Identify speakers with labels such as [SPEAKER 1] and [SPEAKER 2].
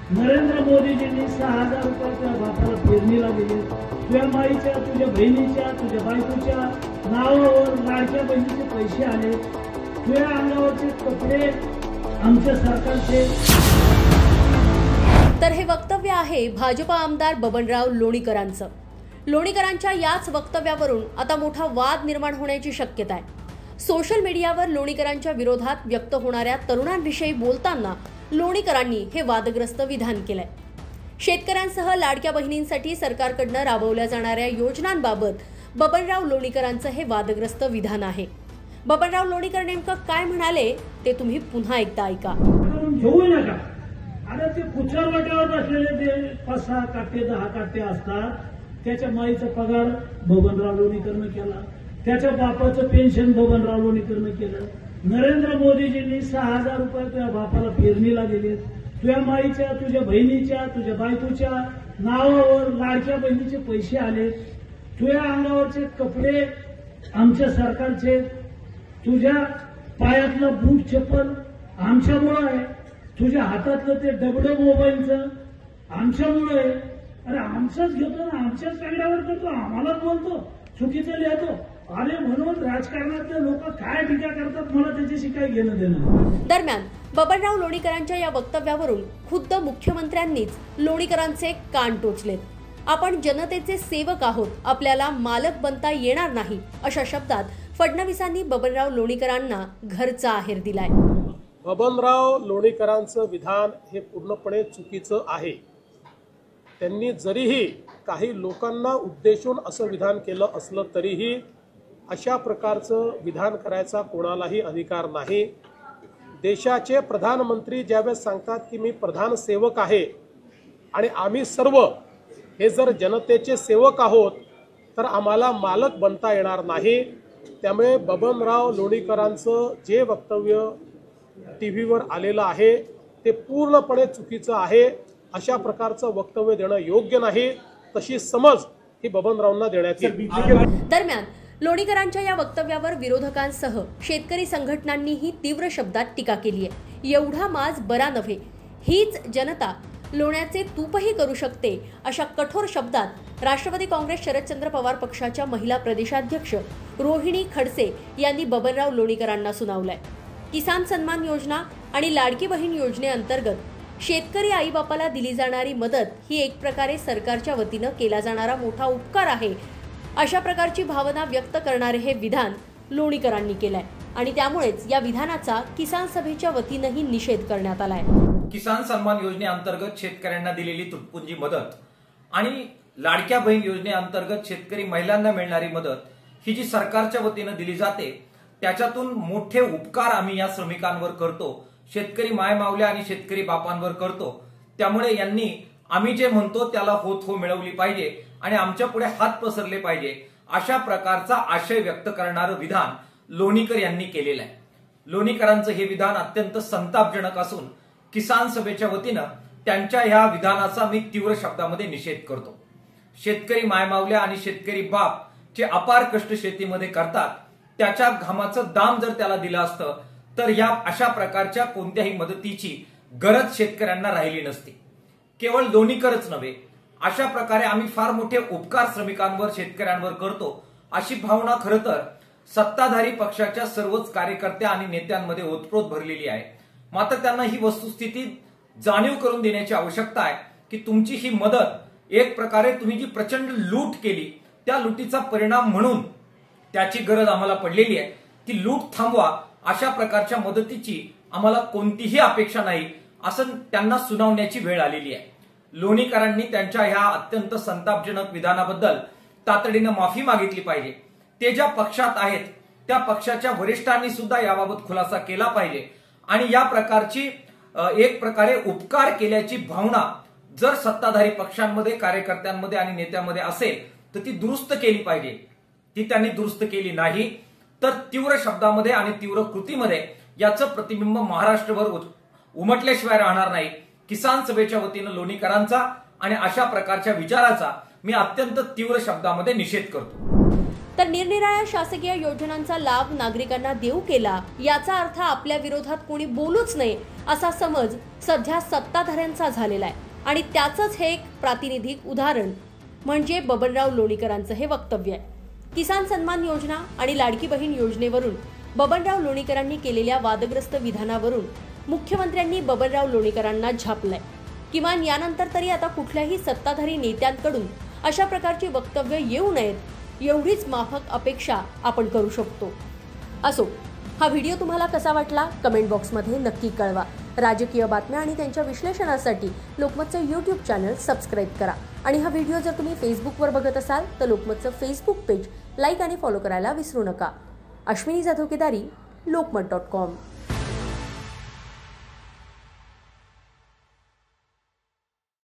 [SPEAKER 1] नरेंद्र मोदीजींनी 6,000 रुपये तुझ्या बापाला पेरणीला दिले, तुझ्या माईच्या, तुझ्या बहिणीच्या, तुझ्या बायकोच्या नावावर लाडक्या बहिणीचे पैसे आले, तुझ्या अंगावरचे कपडे आमच्या सरकारचे।
[SPEAKER 2] तर हे वक्तव्य आहे भाजपा आमदार बबनराव लोणीकरांचं। लोणीकरांच्या याच वक्तव्यावरून आता मोठा वाद निर्माण होण्याची शक्यता आहे। सोशल मीडियावर लोणीकरांच्या विरोधात व्यक्त होणाऱ्या तरुणांविषयी बोलताना लोणीकरांनी हे वादग्रस्त विधान केलंय। शेतकऱ्यांसह लाडक्या बहिणींसाठी सरकारकडून राबवल्या जाणाऱ्या योजनांबाबत बबनराव लोणीकरांचं हे वादग्रस्त विधान आहे। बबनराव लोणीकर नेमकं काय म्हणाले ते तुम्ही पुन्हा एकदा ऐका।
[SPEAKER 1] घेऊ नका, आता ते कुचर वाट्यावर बसलेले ते 5-6 काटे 10 काटे असतात, त्याच्या माईचा पगार बबनराव लोणीकरनं केला, त्याच्या बापाचं पेन्शन बबनराव लोणीकरनं केलं, नरेंद्र मोदीजींनी 6,000 रुपये तुझ्या बापाला पेरणीला दिले, तुझ्या माईच्या, तुझ्या बहिणीच्या, तुझ्या बायकोच्या नावावर लाडक्या बहिणीचे पैसे आले, तुझ्या अंगावरचे कपडे आमच्या सरकारचे, तुझ्या पायातलं बूट चप्पल आमच्यामुळं आहे, तुझ्या हातातलं ते डबडं मोबाईलचं आमच्यामुळं आहे। अरे आमचंच घेतो ना, आमच्याच कागदावर करतो, आम्हालाच बोलतो, चुकीचं लिहितो। अरे म्हणून राजकारणातले लोक काय टीका करतात मला त्याच्याशी काय घेणं देणं।
[SPEAKER 2] दरम्यान बबनराव लोणीकरांच्या या वक्तव्यावरून खुद्द मुख्यमंत्र्यांनीच लोणीकरांचे कान टोचलेत। आपण जनतेचे सेवक आहोत, आपल्याला मालक बनता येणार नाही, अशा शब्दात फडणवीसांनी बबनराव लोणीकरांना घरचा आहेर दिलाय।
[SPEAKER 3] बबनराव लोणीकरांचं विधान हे पूर्णपणे चुकीचं आहे। त्यांनी जरीही काही लोकांना उद्देशून असं विधान केलं असलं तरीही अशा प्रकारचं विधान करायचा कोणालाही अधिकार नाही। देशाचे प्रधानमंत्री ज्यावेळेस सांगतात की मी प्रधान सेवक आहे आणि आम्ही सर्व हे जर जनतेचे सेवक आहोत तर आम्हाला मालक बनता येणार नाही। त्यामुळे बबनराव लोणीकरांचं जे वक्तव्य टीव्हीवर आलेलं आहे ते पूर्णपणे चुकीचं आहे। अशा प्रकारचं वक्तव्य देणं योग्य नाही, तशी समज ही बबनरावांना देण्यात येईल।
[SPEAKER 2] दरम्यान लोणीकरांच्या या वक्तव्यावर विरोधकांसह शेतकरी संघटनांनीही तीव्र शब्दात टीका केली आहे। एवढा माज बरा नव्हे, हीच जनता लोण्याचे तूपही करू शकते, अशा कठोर शब्दात राष्ट्रवादी काँग्रेस शरदचंद्र पवार पक्षाच्या महिला प्रदेशाध्यक्ष रोहिणी खडसे यांनी बबनराव लोणीकरांना सुनावलंय। किसान सन्मान योजना आणि लाडकी बहीण योजनेअंतर्गत शेतकरी आईबापाला दिली जाणारी मदत ही एक प्रकारे सरकारच्या वतीनं केला जाणारा मोठा उपकार आहे, अशा प्रकारची भावना व्यक्त करणारे हे विधान लोणीकरांनी केलंय आणि त्यामुळेच या विधानाचा किसान सभेच्या वतीनंही निषेध करण्यात आलाय।
[SPEAKER 4] किसान सन्मान योजनेअंतर्गत शेतकऱ्यांना दिलेली तुटपुंजी मदत आणि लाडक्या बहीण योजनेअंतर्गत शेतकरी महिलांना मिळणारी मदत ही जी सरकारच्या वतीनं दिली जाते त्याच्यातून मोठे उपकार आम्ही या श्रमिकांवर करतो, शेतकरी मायमावल्या आणि शेतकरी बापांवर करतो। त्यामुळे यांनी आम्ही जे म्हणतो त्याला होत हो मिळवली पाहिजे आणि आमच्या पुढे हात पसरले पाहिजे, अशा प्रकारचा आशय व्यक्त करणारं विधान लोणीकर यांनी केलेलं आहे। लोणीकरांचं हे विधान अत्यंत संतापजनक असून किसान सभेच्या वतीनं त्यांच्या ह्या विधानाचा मी तीव्र शब्दामध्ये निषेध करतो। शेतकरी मायमावल्या आणि शेतकरी बाप जे अपार कष्ट शेतीमध्ये करतात त्याच्या घामाचं दाम जर त्याला दिलं असतं तर या अशा प्रकारच्या कोणत्याही मदतीची गरज शेतकऱ्यांना राहिली नसती। केवळ लोणीकरच नव्हे, अशा प्रकारे आम्ही फार मोठे उपकार श्रमिकांवर शेतकऱ्यांवर करतो अशी भावना खरं तर सत्ताधारी पक्षाच्या सर्वच कार्यकर्त्या आणि नेत्यांमध्ये ओतप्रोत भरलेली आहे। मात्र त्यांना ही वस्तुस्थिती जाणीव करून देण्याची आवश्यकता आहे की तुमची ही मदत एक प्रकारे तुम्ही जी प्रचंड लूट केली त्या लुटीचा परिणाम म्हणून त्याची गरज आम्हाला पडलेली आहे, ती लूट थांबवा, अशा प्रकारच्या मदतीची आम्हाला कोणतीही अपेक्षा नाही असं त्यांना सुनावण्याची वेळ आलेली आहे। लोणीकरांनी त्यांच्या ह्या अत्यंत संतापजनक विधानाबद्दल तातडीनं माफी मागितली पाहिजे। ते ज्या पक्षात आहेत त्या पक्षाच्या वरिष्ठांनी सुद्धा याबाबत खुलासा केला पाहिजे आणि या प्रकारची एक प्रकारे उपकार केल्याची भावना जर सत्ताधारी पक्षांमध्ये, कार्यकर्त्यांमध्ये आणि नेत्यांमध्ये असेल तर ती दुरुस्त केली पाहिजे। ती त्यांनी दुरुस्त केली नाही तर तीव्र शब्दामध्ये आणि तीव्र कृतीमध्ये याचं प्रतिबिंब महाराष्ट्रभर उमटल्याशिवाय राहणार नाही। किसान सभेच्या वतीनं लोणीकरांचा आणि अशा प्रकारच्या विचाराचा मी अत्यंत तीव्र शब्दामध्ये निषेध करतो।
[SPEAKER 2] तर निरनिराळ्या शासकीय योजनांचा लाभ नागरिकांना देऊ केला याचा अर्थ आपल्या विरोधात कोणी बोलूच नये असा समज सध्या सत्ताधाऱ्यांचा झालेला आहे आणि त्याचंच हे एक प्रातिनिधिक उदाहरण म्हणजे बबनराव लोणीकरांचं हे वक्तव्य आहे. किसान सन्मान योजना आणि लाडकी बहीण योजनेवरून बबनराव लोणीकरांनी केलेल्या वादग्रस्त विधानावरून मुख्यमंत्र्यांनी बबनराव लोणीकरांना झापलंय. किमान यानंतर तरी आता कुठल्याही सत्ताधारी नेत्यांकडून अशा प्रकारची वक्तव्य येऊ नयेत एवढीच माफक अपेक्षा आपण करू शकतो. असो, हा व्हिडिओ तुम्हाला कसा वाटला कमेंट बॉक्समध्ये नक्की कळवा. राजकीय बातम्या आणि त्यांच्या विश्लेषणासाठी लोकमतचं यूट्यूब चॅनल सबस्क्राईब करा आणि हा व्हिडिओ जर तुम्ही फेसबुकवर बघत असाल तर लोकमतचं फेसबुक पेज लाईक आणि फॉलो करायला विसरू नका. अश्विनी जाधव केदारी, lokmat.com.